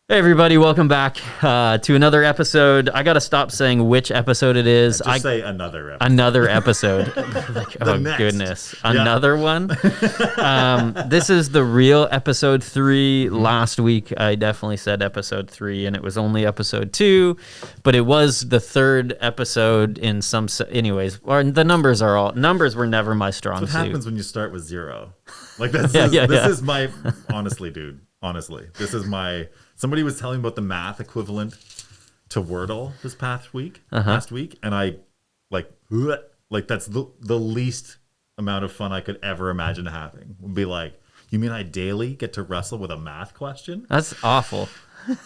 Hey everybody, welcome back to another episode. I gotta stop saying which episode it is. Just say another episode. Another episode. Like, oh next. goodness, another one. This is the real episode 3. Last week I definitely said episode 3, and it was only episode 2, but it was the third episode in some. Anyways, or the numbers were never my strong suit. What happens when you start with 0? Like this is my honestly, dude. Honestly, this is my. Somebody was telling me about the math equivalent to Wordle this past week, and I like that's the least amount of fun I could ever imagine having. Would be like, you mean I daily get to wrestle with a math question? That's awful.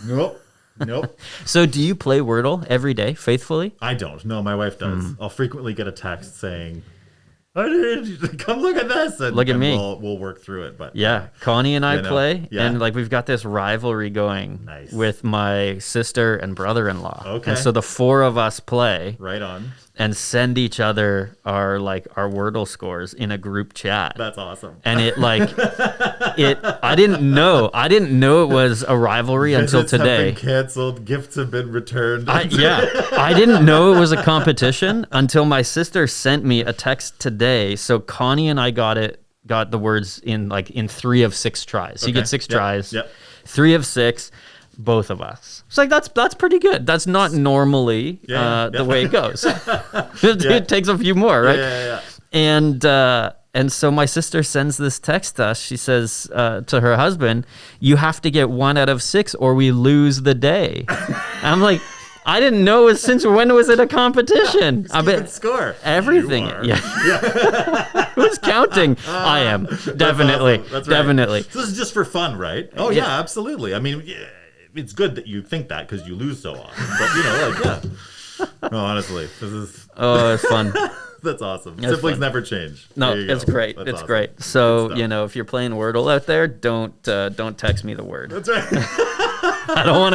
Nope. So do you play Wordle every day faithfully? I don't. No, my wife does. I'll frequently get a text saying, come look at this, and look at me. We'll work through it. But Connie and I play, yeah. and like we've got this rivalry going with my sister and brother-in-law. Okay, and so the 4 of us play right on and send each other our Wordle scores in a group chat. That's awesome. And I didn't know it was a rivalry until today. Have been canceled. Gifts have been returned. I didn't know it was a competition until my sister sent me a text today. So Connie and I got the words in 3 of 6 tries. So you get 6 tries. Yep. 3 of 6. Both of us. It's like that's pretty good. That's not normally the way it goes. It takes a few more, right? Yeah. And so my sister sends this text to us. She says to her husband, "You have to get 1 out of 6 or we lose the day." I'm like, I didn't know since when was it a competition? I bet score everything. Who's counting? I am definitely. That's right. Definitely. So this is just for fun, right? Oh yeah, absolutely. I mean, it's good that you think that because you lose so often. But No, honestly, this is. Oh, it's fun. That's awesome. Siblings never change. No, it's great. It's awesome. Great. So if you're playing Wordle out there, don't text me the word. That's right. I don't want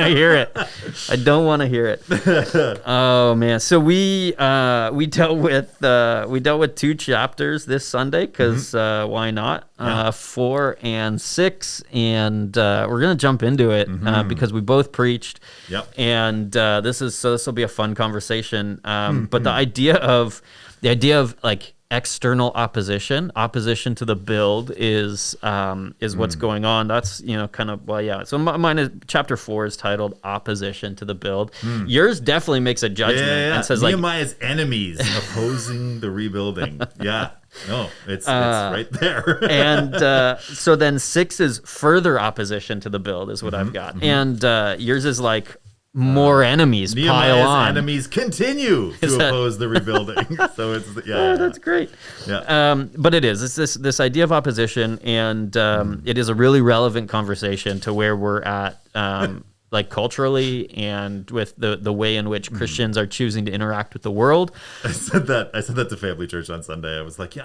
to hear it. Oh man. So we dealt with 2 chapters this Sunday because why not? 4 and 6, and we're gonna jump into it because we both preached. Yep. And this will be a fun conversation. But the idea of like external opposition to the build is what's going on. That's kind of So mine is chapter 4 is titled "Opposition to the Build." Yours definitely makes a judgment and says Nehemiah's enemies opposing the rebuilding. Yeah, no, it's right there. And so then 6 is further opposition to the build is what I've got, and yours is like. More enemies pile on. Enemies continue to oppose the rebuilding. So it's that's great. Yeah. But it is. It's this idea of opposition, and it is a really relevant conversation to where we're at, like culturally, and with the way in which Christians are choosing to interact with the world. I said that to Family Church on Sunday. I was like,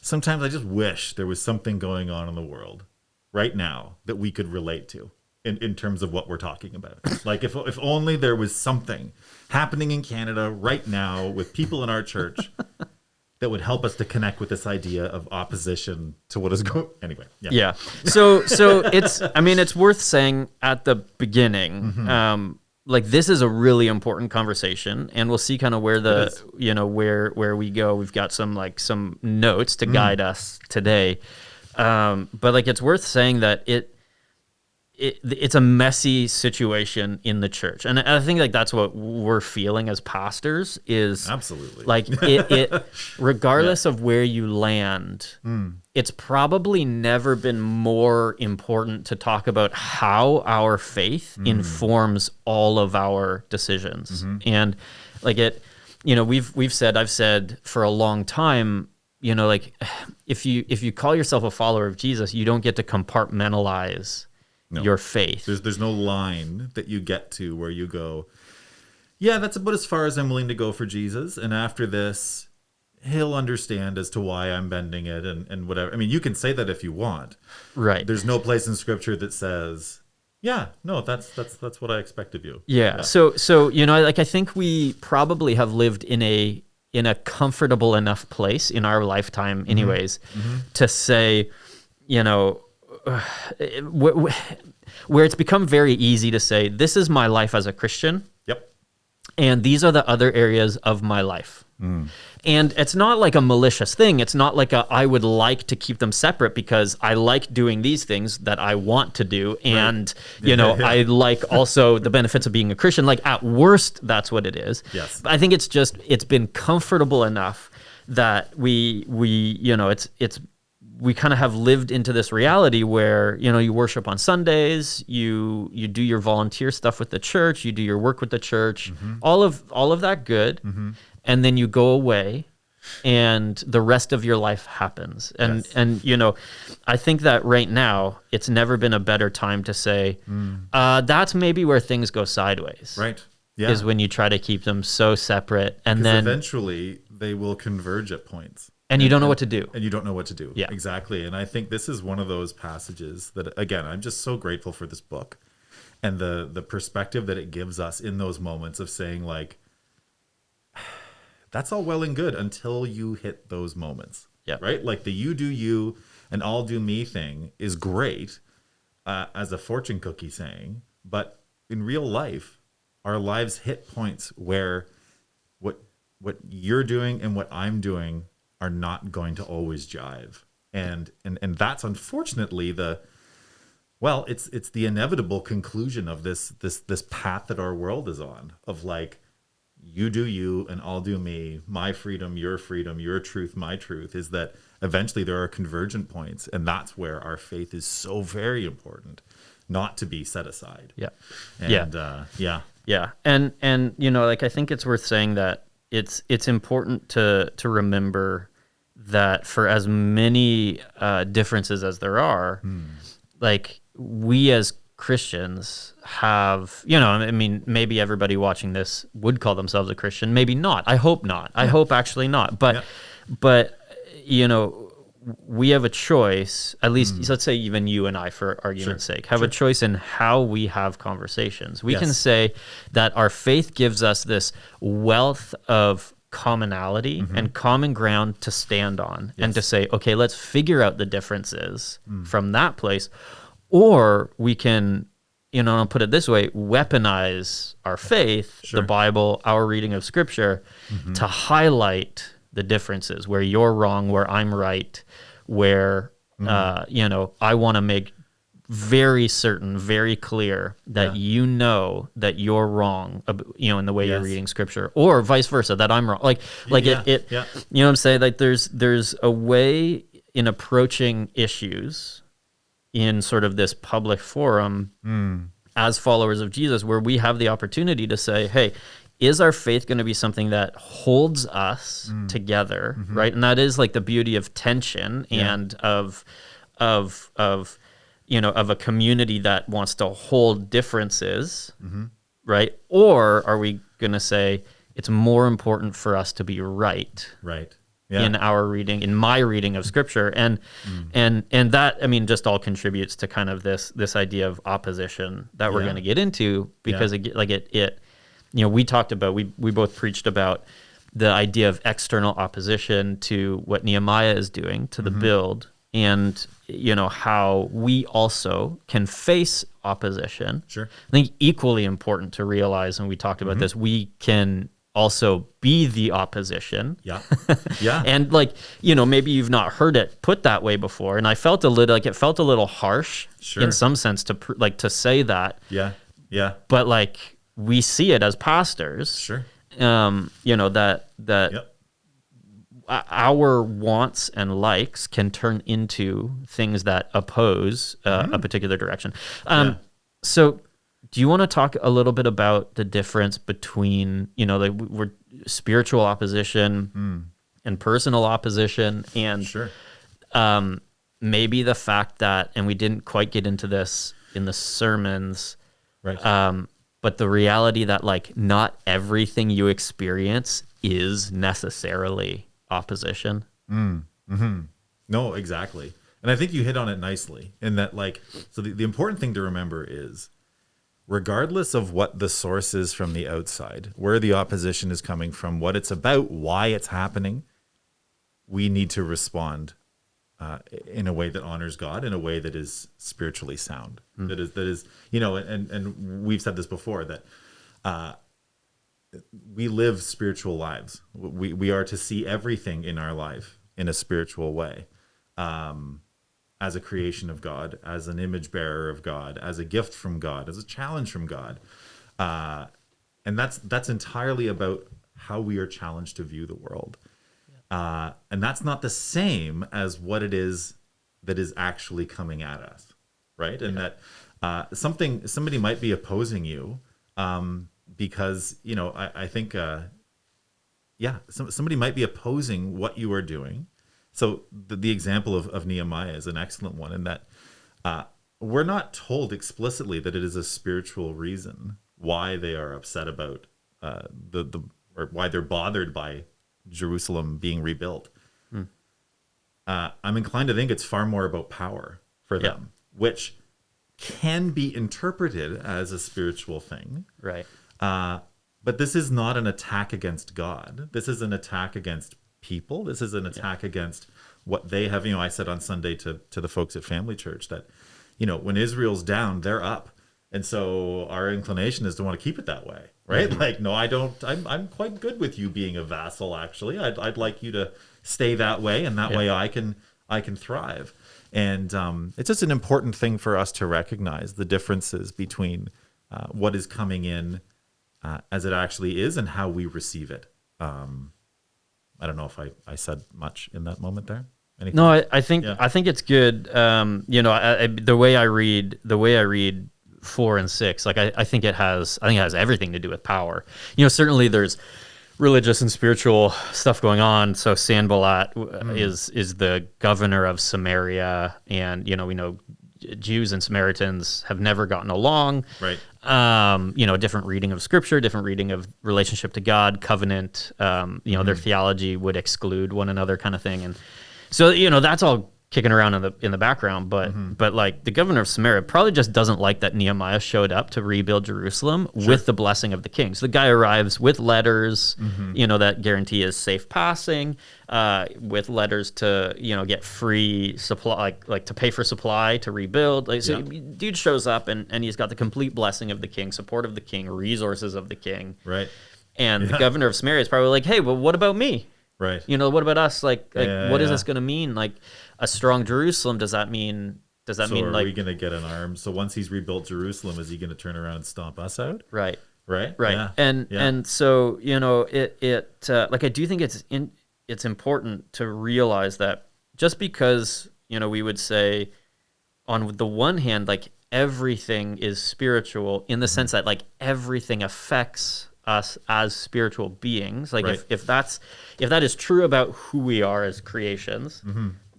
sometimes I just wish there was something going on in the world right now that we could relate to. In terms of what we're talking about. Like if only there was something happening in Canada right now with people in our church that would help us to connect with this idea of opposition to what is going. Anyway, yeah. So it's worth saying at the beginning, like this is a really important conversation, and we'll see kind of where where we go. We've got some notes to guide us today, but like it's worth saying that it's a messy situation in the church, and I think like that's what we're feeling as pastors is absolutely like it regardless of where you land, it's probably never been more important to talk about how our faith informs all of our decisions. And like I've said for a long time, like if you call yourself a follower of Jesus, you don't get to compartmentalize your faith. There's no line that you get to where you go, yeah, that's about as far as I'm willing to go for Jesus, and after this he'll understand as to why I'm bending it and whatever. I mean, you can say that if you want, right? There's no place in scripture that says, yeah, no, that's what I expect of you. Yeah. So like I think we probably have lived in a comfortable enough place in our lifetime anyways to say, where it's become very easy to say, this is my life as a Christian, Yep. and these are the other areas of my life. And it's not like a malicious thing. It's not like I would like to keep them separate because I like doing these things that I want to do. And, I like also the benefits of being a Christian. Like at worst, that's what it is. Yes. But I think it's been comfortable enough that we kind of have lived into this reality where, you worship on Sundays, you do your volunteer stuff with the church, you do your work with the church, all of that good. And then you go away and the rest of your life happens. And, I think that right now it's never been a better time to say, that's maybe where things go sideways. Right. Yeah. Is when you try to keep them so separate and then eventually they will converge at points. And you don't know what to do. And you don't know what to do. Yeah. Exactly. And I think this is one of those passages that, again, I'm just so grateful for this book and the perspective that it gives us in those moments of saying, like, that's all well and good until you hit those moments. Yeah. Right? Like the you do you and I'll do me thing is great as a fortune cookie saying. But in real life, our lives hit points where what you're doing and what I'm doing are not going to always jive. And that's unfortunately it's the inevitable conclusion of this path that our world is on, of like, you do you and I'll do me, my freedom, your truth, my truth, is that eventually there are convergent points. And that's where our faith is so very important not to be set aside. Yeah. And Yeah. And like, I think it's worth saying that it's important to remember that for as many differences as there are, like we as Christians have, maybe everybody watching this would call themselves a Christian, maybe not. I hope not. I hope actually not. But we have a choice, at least let's say even you and I, for argument's sake, have a choice in how we have conversations. We can say that our faith gives us this wealth of commonality and common ground to stand on and to say, okay, let's figure out the differences from that place. Or we can, I'll put it this way, weaponize our faith, the Bible, our reading of Scripture, to highlight the differences, where you're wrong, where I'm right, where, I want to make very certain, very clear that that you're wrong, in the way you're reading Scripture, or vice versa, that I'm wrong. Like it you know what I'm saying? Like there's a way in approaching issues in sort of this public forum as followers of Jesus, where we have the opportunity to say, hey, is our faith going to be something that holds us together, right? And that is like the beauty of tension and of a community that wants to hold differences, right? Or are we going to say it's more important for us to be right? Right. In our reading, in my reading of Scripture, and that, just all contributes to kind of this idea of opposition that we're going to get into, because we talked about, we both preached about the idea of external opposition to what Nehemiah is doing to the build, and how we also can face opposition. Sure, I think equally important to realize, and we talked about this, we can also be the opposition. Yeah. And maybe you've not heard it put that way before, and I felt it felt a little harsh in some sense to say that. Yeah. But we see it as pastors. Sure. That our wants and likes can turn into things that oppose a particular direction. So do you want to talk a little bit about the difference between, we're spiritual opposition and personal opposition, and maybe the fact that, and we didn't quite get into this in the sermons, right? But the reality that not everything you experience is necessarily opposition. No, exactly. And I think you hit on it nicely in that, so the important thing to remember is, regardless of what the source is from the outside, where the opposition is coming from, what it's about, why it's happening, we need to respond in a way that honors God, in a way that is spiritually sound. That is, and we've said this before, that we live spiritual lives. We are to see everything in our life in a spiritual way, as a creation of God, as an image bearer of God, as a gift from God, as a challenge from God. And that's entirely about how we are challenged to view the world. And that's not the same as what it is that is actually coming at us, right? And that somebody might be opposing you, because I think somebody might be opposing what you are doing. So the example of Nehemiah is an excellent one, in that we're not told explicitly that it is a spiritual reason why they are upset about or why they're bothered by Jerusalem being rebuilt. I'm inclined to think it's far more about power for them, which can be interpreted as a spiritual thing. Right. But this is not an attack against God. This is an attack against people. This is an attack against what they have. I said on Sunday to the folks at Family Church that, when Israel's down, they're up. And so our inclination is to want to keep it that way, right? Like, no, I don't. I'm quite good with you being a vassal. Actually, I'd like you to stay that way, and that way I can thrive. And it's just an important thing for us to recognize the differences between what is coming in as it actually is and how we receive it. I don't know if I said much in that moment there. Anything? No, I think it's good. The way I read 4 and 6, like I think it has everything to do with power. Certainly there's religious and spiritual stuff going on. So Sanballat is the governor of Samaria, and we know Jews and Samaritans have never gotten along. Right. Different reading of scripture, different reading of relationship to God, covenant, their theology would exclude one another, kind of thing. And so, that's all kicking around in the background, but like the governor of Samaria probably just doesn't like that Nehemiah showed up to rebuild Jerusalem with the blessing of the king. So the guy arrives with letters, that guarantee is safe passing, with letters to get free supply, like to pay for supply to rebuild. Like, so dude shows up and he's got the complete blessing of the king, support of the king, resources of the king, right? And the governor of Samaria is probably like, hey, well, what about me? Right. What about us? Like what is this going to mean? Like a strong Jerusalem, does that mean are like, we going to get an arm? So once he's rebuilt Jerusalem, is he going to turn around and stomp us out? Right. Right. Yeah. And so, like, I do think it's important to realize that just because, we would say on the one hand, like everything is spiritual in the sense that like everything affects us as spiritual beings. Like if that is true about who we are as creations,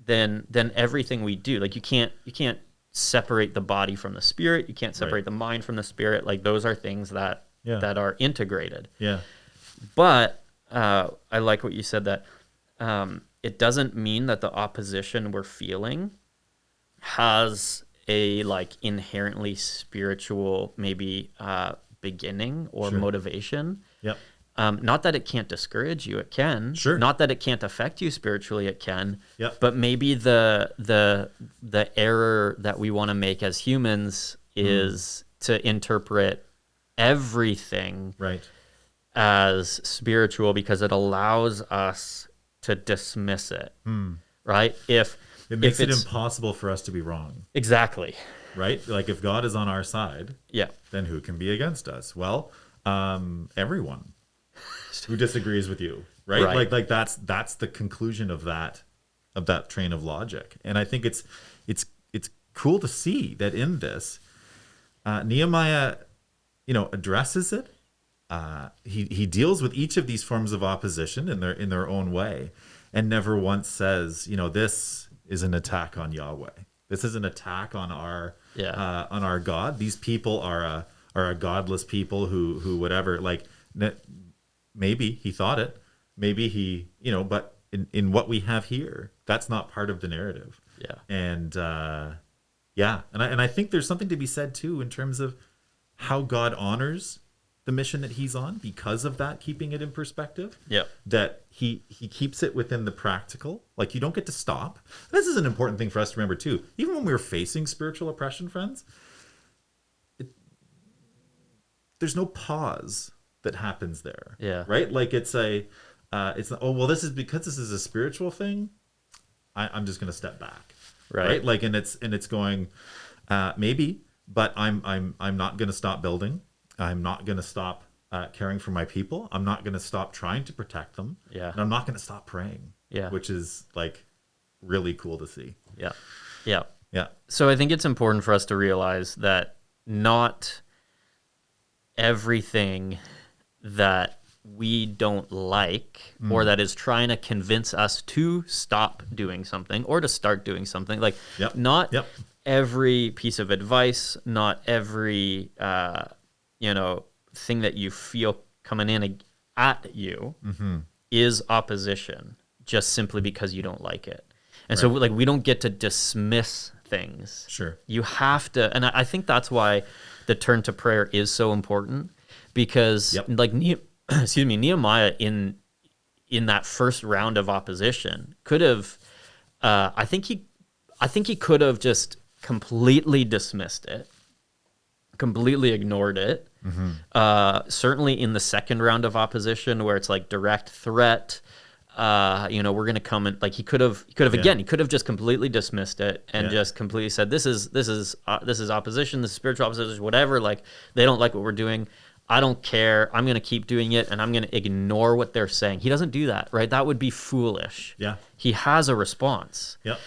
then everything we do, like you can't separate the body from the spirit. You can't separate the mind from the spirit. Like those are things that are integrated. Yeah. But I like what you said, that it doesn't mean that the opposition we're feeling has a like inherently spiritual maybe beginning or motivation. Yep. Not that it can't discourage you, it can. Sure. Not that it can't affect you spiritually, it can. Yep. But maybe the error that we want to make as humans is to interpret everything as spiritual because it allows us to dismiss it. Right? It makes it impossible for us to be wrong. Exactly. Right? Like if God is on our side, then who can be against us? Well, everyone who disagrees with you, right? Like that's the conclusion of that train of logic. And I think it's cool to see that in this, Nehemiah, addresses it. He deals with each of these forms of opposition in their own way, and never once says, this is an attack on Yahweh. This is an attack on our God. These people are a godless people who whatever. Like maybe he thought it. Maybe he But in what we have here, that's not part of the narrative. Yeah. And and I think there's something to be said too in terms of how God honors the mission that he's on because of that, keeping it in perspective. Yep. That he keeps it within the practical. Like, you don't get to stop. This is an important thing for us to remember too. Even when we're facing spiritual oppression, friends, there's no pause that happens there. Yeah. Right? Like, it's oh, well, this is because this is a spiritual thing. I'm just going to step back. Right. Like, and it's going, maybe, but I'm not going to stop building. I'm not going to stop caring for my people. I'm not going to stop trying to protect them. Yeah. And I'm not going to stop praying. Yeah. Which is like really cool to see. Yeah. Yeah. Yeah. So I think it's important for us to realize that not everything that we don't like or that is trying to convince us to stop doing something or to start doing something, like not every piece of advice, not every thing that you feel coming in at you is opposition just simply because you don't like it. And so like we don't get to dismiss things. Sure. You have to, and I think that's why the turn to prayer is so important, because like Nehemiah in that first round of opposition could have I think he could have just completely dismissed it, completely ignored it. Certainly in the second round of opposition where it's like direct threat, we're going to come and like he could have just completely dismissed it and just completely said, this is opposition, this is spiritual opposition, whatever. Like, they don't like what we're doing. I don't care. I'm going to keep doing it, and I'm going to ignore what they're saying. He doesn't do that, right? That would be foolish. Yeah. He has a response. Yep.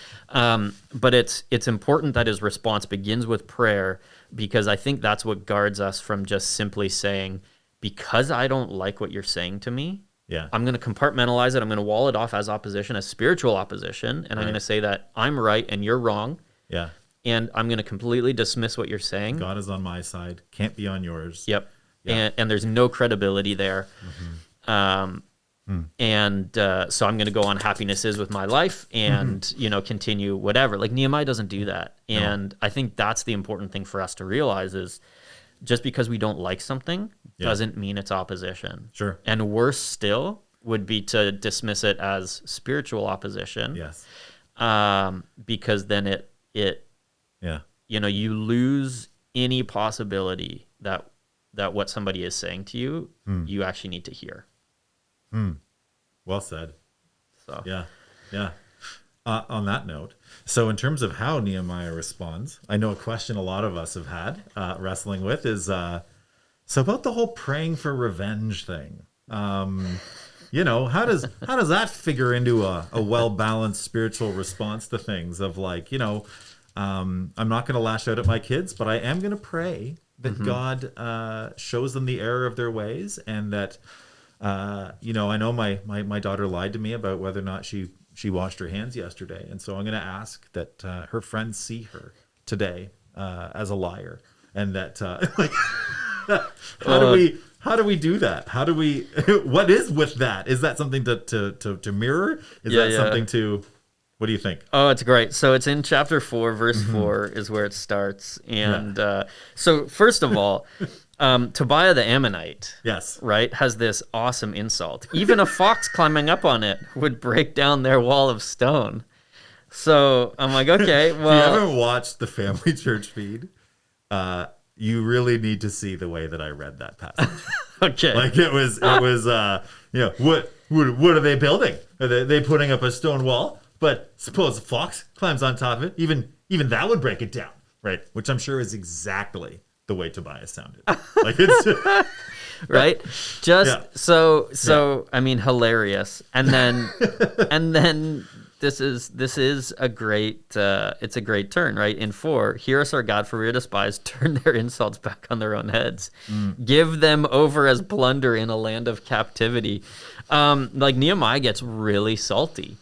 But it's important that his response begins with prayer, because I think that's what guards us from just simply saying, because I don't like what you're saying to me, I'm going to compartmentalize it. I'm going to wall it off as opposition, as spiritual opposition, and I'm going to say that I'm right and you're wrong. Yeah. And I'm going to completely dismiss what you're saying. God is on my side. Can't be on yours. Yep. Yeah. And there's no credibility there. So I'm going to go on happiness is with my life and, continue whatever. Like, Nehemiah doesn't do that. And I think that's the important thing for us to realize is just because we don't like something doesn't mean it's opposition. Sure. And worse still would be to dismiss it as spiritual opposition. Yes. Because then you lose any possibility that what somebody is saying to you, you actually need to hear. Well said. So yeah. On that note, so in terms of how Nehemiah responds, I know a question a lot of us have had wrestling with is so about the whole praying for revenge thing. How does that figure into a well-balanced spiritual response to things of like, I'm not going to lash out at my kids, but I am going to pray that God shows them the error of their ways, and that I know my daughter lied to me about whether or not she washed her hands yesterday, and so I'm going to ask that her friends see her today as a liar, and that how do we do that? How do we? What is with that? Is that something to mirror? Is that something to? What do you think? Oh, it's great. So it's in chapter 4, verse 4 is where it starts. And so first of all, Tobiah the Ammonite, right, has this awesome insult. Even a fox climbing up on it would break down their wall of stone. So I'm like, okay, well. If you ever watched the Family Church feed, you really need to see the way that I read that passage. Okay. Like it was what are they building? Are they putting up a stone wall? But suppose a fox climbs on top of it, even that would break it down, right? Which I'm sure is exactly the way Tobias sounded. Like it's right? So I mean, hilarious. And then this is a great it's a great turn, right? In 4, hear us, our God, for we are despised, turn their insults back on their own heads. Give them over as plunder in a land of captivity. Like Nehemiah gets really salty.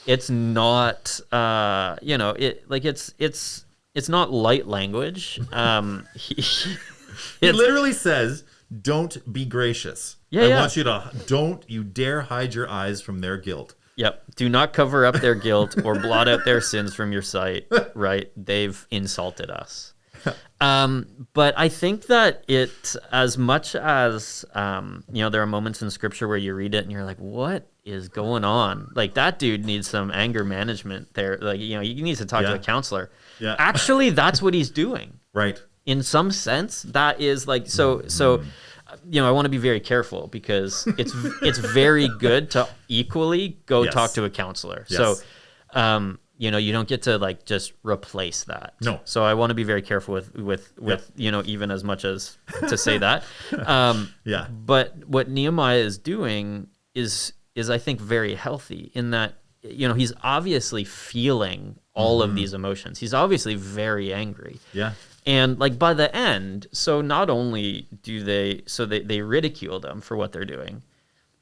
It's not, it's not light language. He literally says, "Don't be gracious. I want you to don't you dare hide your eyes from their guilt." Yep. Do not cover up their guilt or blot out their sins from your sight. Right? They've insulted us. But I think that it, as much as, there are moments in scripture where you read it and you're like, what is going on? Like, that dude needs some anger management there. Like, he needs to talk to a counselor. Yeah. Actually, that's what he's doing. Right. In some sense, that is like, I want to be very careful because it's very good to equally go talk to a counselor. Yes. So, you don't get to like just replace that. No. So I want to be very careful with even as much as to say that. But what Nehemiah is doing is I think very healthy in that, he's obviously feeling all of these emotions. He's obviously very angry. Yeah. And like by the end, so not only do they ridicule them for what they're doing,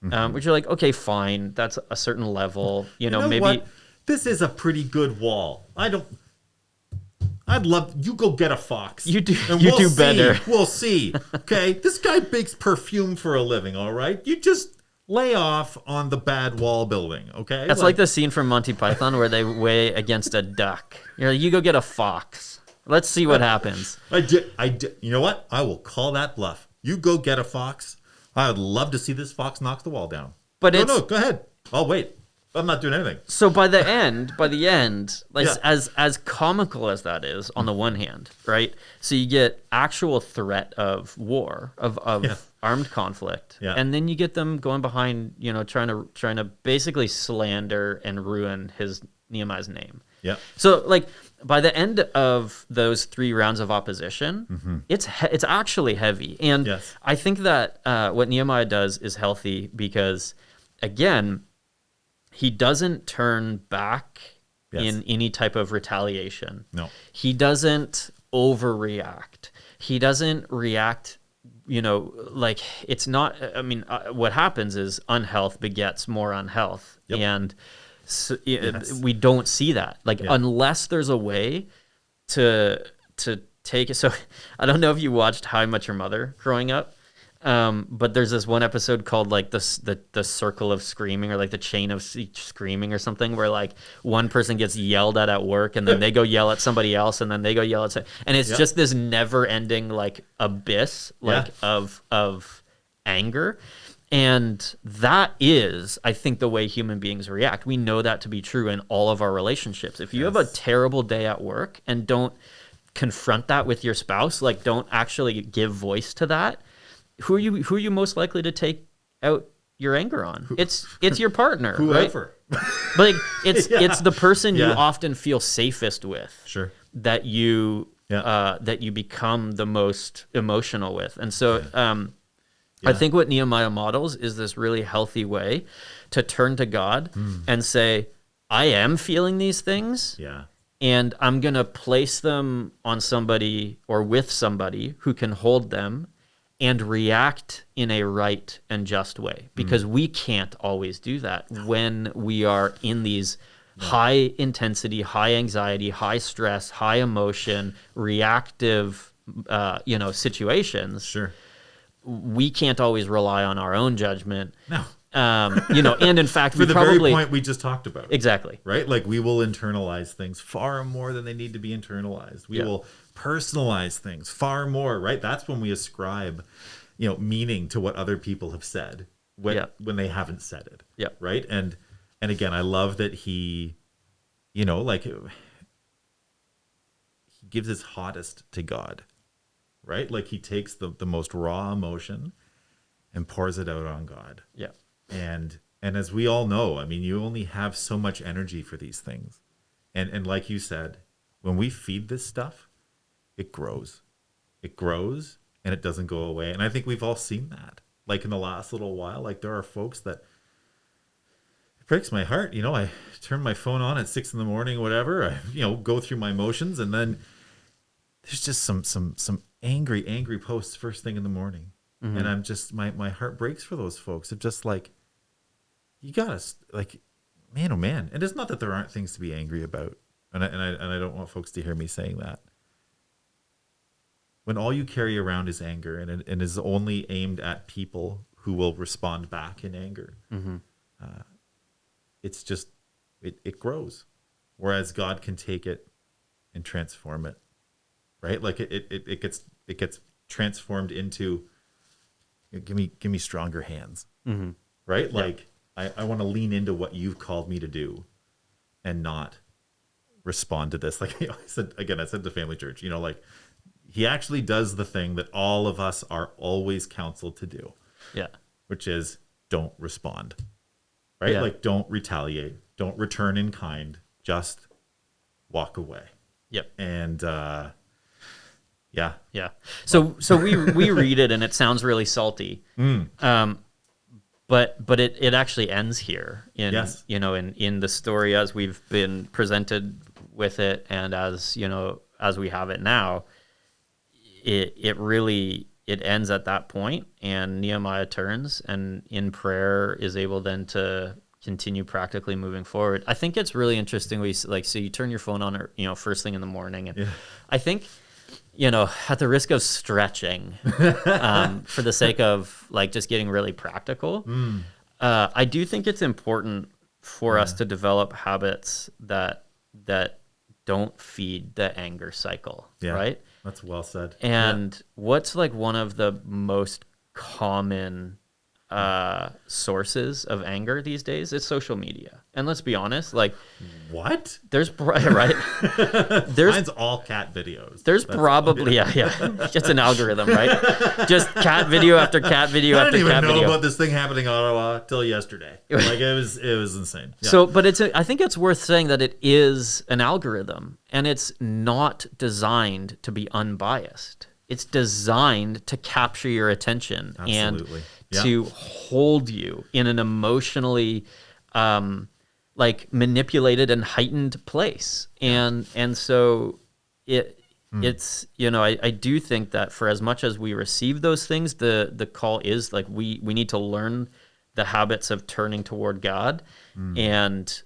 which you're like, okay, fine, that's a certain level, maybe. What? This is a pretty good wall. I'd love you go get a fox. You do. And You do better. We'll see. Okay, this guy bakes perfume for a living. All right, you just lay off on the bad wall building. Okay, That's like the scene from Monty Python where they weigh against a duck. You're like, you go get a fox. Let's see what happens. I did. You know what? I will call that bluff. You go get a fox. I would love to see this fox knock the wall down. But no, go ahead. I'll wait. I'm not doing anything. So by the end, like as comical as that is, on the one hand, right? So you get actual threat of war, of armed conflict, and then you get them going behind, trying to basically slander and ruin Nehemiah's name. Yeah. So like by the end of those 3 rounds of opposition, it's actually heavy, and I think that what Nehemiah does is healthy because, again, he doesn't turn back in any type of retaliation. No. He doesn't overreact. He doesn't react, like it's not, what happens is unhealth begets more unhealth. Yep. And so, we don't see that. Like, unless there's a way to take it. So I don't know if you watched How I Met Your Mother growing up. But there's this one episode called like the circle of screaming, or like the chain of screaming or something, where like one person gets yelled at work and then they go yell at somebody else and then they go yell at and it's just this never ending like abyss of anger. And that is, I think, the way human beings react. We know that to be true in all of our relationships. If you have a terrible day at work and don't confront that with your spouse, like don't actually give voice to that, who are you most likely to take out your anger on? It's your partner, whoever. Right? Like it's the person you often feel safest with. Sure. That you become the most emotional with. And so I think what Nehemiah models is this really healthy way to turn to God and say, I am feeling these things. Yeah. And I'm going to place them on somebody or with somebody who can hold them and react in a right and just way, because we can't always do that when we are in these high intensity, high anxiety, high stress, high emotion, reactive, situations. Sure. We can't always rely on our own judgment. No. And in fact, for the very point we just talked about. Exactly. Right? Like we will internalize things far more than they need to be internalized. We will personalize things far more, right? That's when we ascribe, meaning to what other people have said when they haven't said it. Yeah. Right? And again, I love that he gives his hottest to God. Right? Like he takes the most raw emotion and pours it out on God. Yeah. And as we all know, you only have so much energy for these things. And like you said, when we feed this stuff, it grows. It grows and it doesn't go away. And I think we've all seen that. Like in the last little while, like there are folks that it breaks my heart. I turn my phone on at 6 a.m, whatever. I, go through my motions, and then there's just some angry posts first thing in the morning. Mm-hmm. And I'm just, my heart breaks for those folks. It's just like, you gotta, like, man, oh man. And it's not that there aren't things to be angry about. And I don't want folks to hear me saying that. When all you carry around is anger and is only aimed at people who will respond back in anger, it's just, it grows. Whereas God can take it and transform it. right? Like it gets transformed into, give me stronger hands, right? Yeah. Like I want to lean into what you've called me to do, and not respond to this. Like I said to Family Church, like he actually does the thing that all of us are always counseled to do, Yeah. which is don't respond, right? Yeah. Like don't retaliate, don't return in kind, just walk away. Yep. And yeah. So we read it and it sounds really salty. But it actually ends here in Yes. in the story as we've been presented with it, and as as we have it now. It really ends at that point, and Nehemiah turns and in prayer is able then to continue practically moving forward. I think it's really interesting. So you turn your phone on, first thing in the morning, and I think, at the risk of stretching, for the sake of like just getting really practical, I do think it's important for us to develop habits that don't feed the anger cycle, right? That's well said. And what's like one of the most common sources of anger these days is social media. And let's be honest, like What? there's right Mine's all cat videos. There's probably just an algorithm, right? Just cat video after cat video after cat video. I didn't even know about this thing happening in Ottawa till yesterday. Like it was insane. Yeah. So, but I think it's worth saying that it is an algorithm, and it's not Absolutely. designed to be unbiased. It's designed to capture your attention and to hold you in an emotionally like manipulated and heightened place. And so it's I do think that for as much as we receive those things, the call is like we need to learn the habits of turning toward God and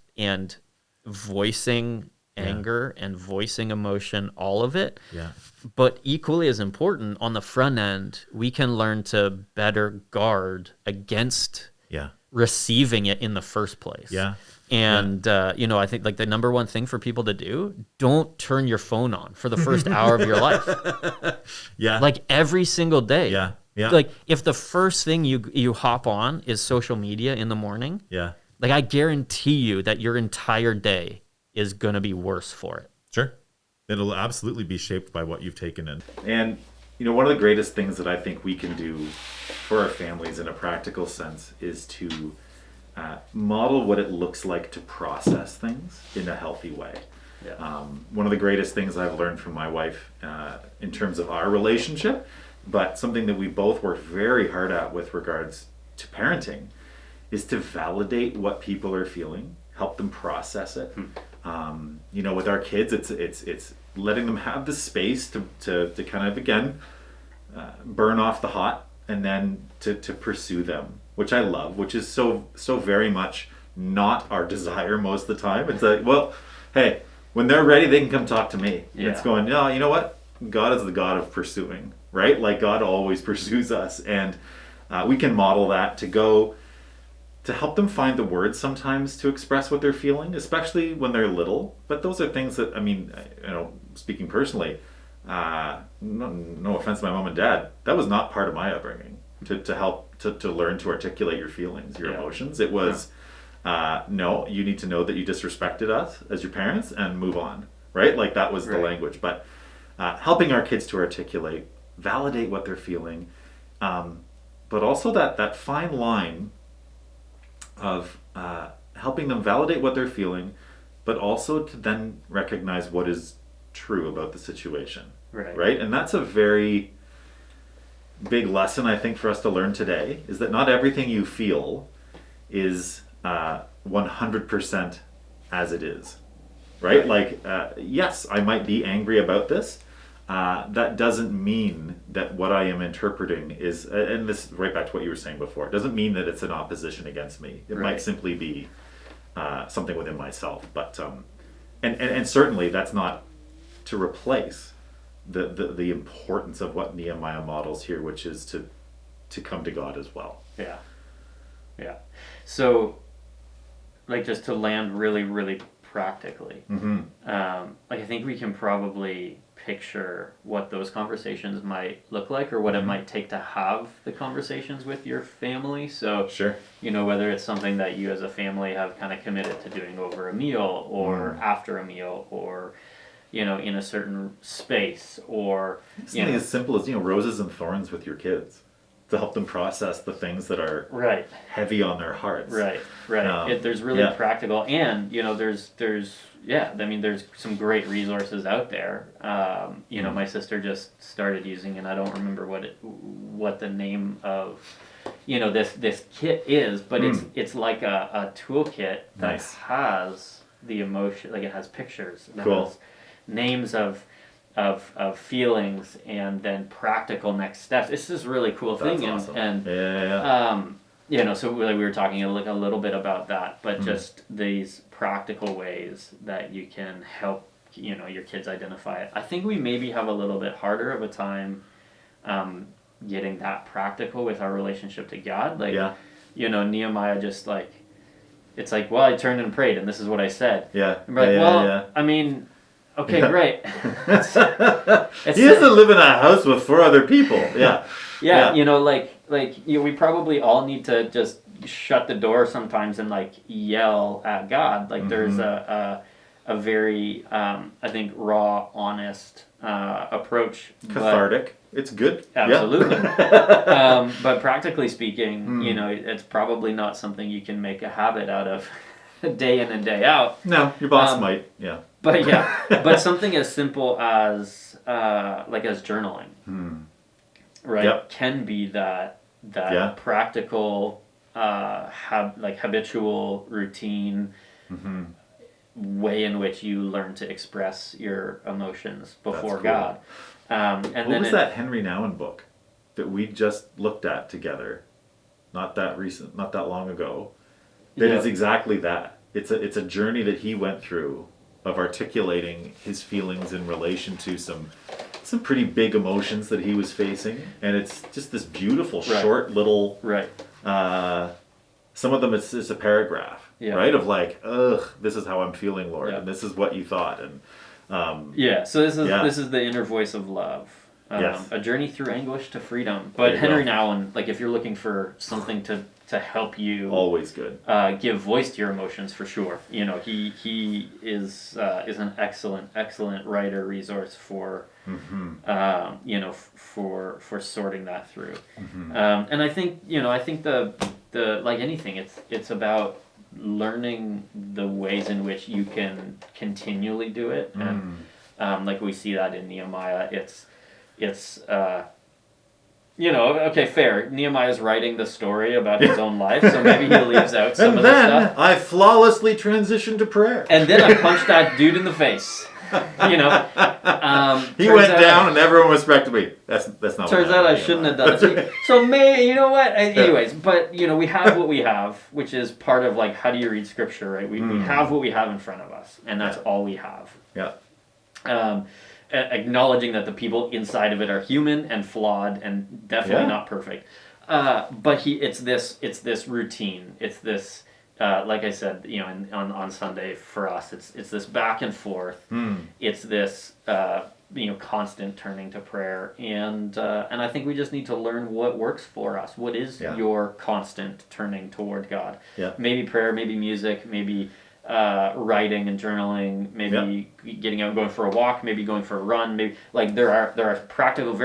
voicing anger and voicing emotion, all of it. Yeah. But equally as important, on the front end, we can learn to better guard against receiving it in the first place. Yeah. And, I think like the number one thing for people to do, don't turn your phone on for the first hour of your life. Yeah. Like every single day. Yeah. Yeah. Like if the first thing you hop on is social media in the morning, like I guarantee you that your entire day is going to be worse for it. Sure. It'll absolutely be shaped by what you've taken in. And, one of the greatest things that I think we can do for our families in a practical sense is to model what it looks like to process things in a healthy way. Yeah. One of the greatest things I've learned from my wife in terms of our relationship, but something that we both worked very hard at with regards to parenting, is to validate what people are feeling, help them process it. With our kids, it's letting them have the space to kind of again burn off the hot and then to pursue them, which I love, which is so very much not our desire most of the time. It's like, well, hey, when they're ready, they can come talk to me. And it's going, no, you know what? God is the God of pursuing, right? Like God always pursues us, and we can model that to help them find the words sometimes to express what they're feeling, especially when they're little. But those are things that, speaking personally, no offense to my mom and dad, that was not part of my upbringing to help to learn to articulate your feelings, your emotions. It was, no, you need to know that you disrespected us as your parents and move on, right? Like that was the language. But helping our kids to articulate, validate what they're feeling, but also that fine line of helping them validate what they're feeling, but also to then recognize what is true about the situation. Right? And that's a very big lesson, I think, for us to learn today, is that not everything you feel is 100% as it is. Right? Like, yes, I might be angry about this. That doesn't mean that what I am interpreting is, and this is right back to what you were saying before, it doesn't mean that it's an opposition against me. It might simply be something within myself. But and certainly that's not to replace the importance of what Nehemiah models here, which is to come to God as well. Yeah. So, like, just to land really, really practically, like I think we can probably picture what those conversations might look like, or what it might take to have the conversations with your family. So, Sure. Whether it's something that you as a family have kind of committed to doing over a meal, or after a meal, or in a certain space, or something as simple as roses and thorns with your kids, to help them process the things that are right heavy on their hearts. Right. There's really practical, and there's there's some great resources out there. My sister just started using, and I don't remember what the name of this kit is, but it's like a toolkit that has the emotion, like it has pictures, it has names of feelings, and then practical next steps. It's this really cool thing. Awesome. So we were talking a little bit about that, but just these practical ways that you can help your kids identify it. I think we maybe have a little bit harder of a time getting that practical with our relationship to God. Nehemiah just it's like, well, I turned and prayed, and this is what I said. And we're like, I mean, okay, great. He doesn't live in a house with 4 other people. We probably all need to just shut the door sometimes and yell at God. There's a very I think raw, honest approach. Cathartic. It's good. Absolutely. But practically speaking, it's probably not something you can make a habit out of day in and day out. No, your boss might. Yeah. But something as simple as journaling, right, can be that practical, habitual routine way in which you learn to express your emotions before God. What was that Henry Nouwen book that we just looked at together? Not that long ago. That is exactly that. It's a journey that he went through of articulating his feelings in relation to some pretty big emotions that he was facing, and it's just this beautiful short little some of them it's a paragraph, right, of this is how I'm feeling, Lord, and this is what you thought, and so this is the inner voice of love. A journey through anguish to freedom. But Henry Nouwen, if you're looking for something to help you, always good, give voice to your emotions, for sure. He is an excellent writer, resource for for sorting that through. And I think the like anything, it's about learning the ways in which you can continually do it, and we see that in Nehemiah. It's okay, fair. Nehemiah's writing the story about his own life, so maybe he leaves out some of the stuff. And then I flawlessly transitioned to prayer. And then I punched that dude in the face. He went down and everyone respected me. That's not. Turns out I shouldn't have done it. So you know what? Anyways, but we have what we have, which is part of how do you read scripture, right? We have what we have in front of us, and that's all we have. Acknowledging that the people inside of it are human and flawed and definitely not perfect, but it's this routine. It's this, like I said, on Sunday for us, it's this back and forth. It's this constant turning to prayer, and I think we just need to learn what works for us. What is your constant turning toward God? Maybe prayer, maybe music, maybe writing and journaling, maybe getting out and going for a walk, maybe going for a run, maybe there are very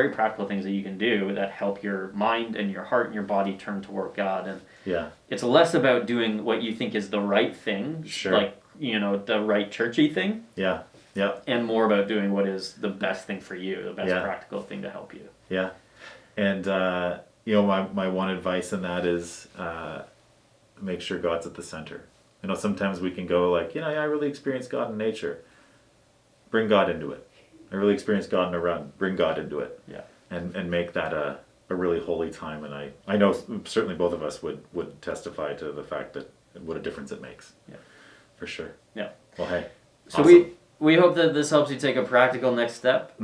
practical things that you can do that help your mind and your heart and your body turn toward God. And it's less about doing what you think is the right thing, the right churchy thing, and more about doing what is the best thing for you, the best practical thing to help you. And my one advice in that is make sure God's at the center. Sometimes we can go I really experienced God in nature. Bring God into it. I really experienced God in a run. Bring God into it. And make that a really holy time. And I know certainly both of us would testify to the fact that what a difference it makes. For sure. Well, hey. So awesome. We hope that this helps you take a practical next step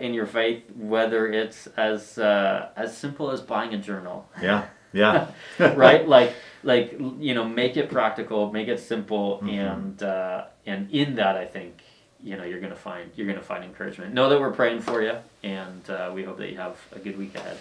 in your faith, whether it's as simple as buying a journal. Right? Make it practical, make it simple, and in that, I think, you're gonna find encouragement. Know that we're praying for you, and we hope that you have a good week ahead.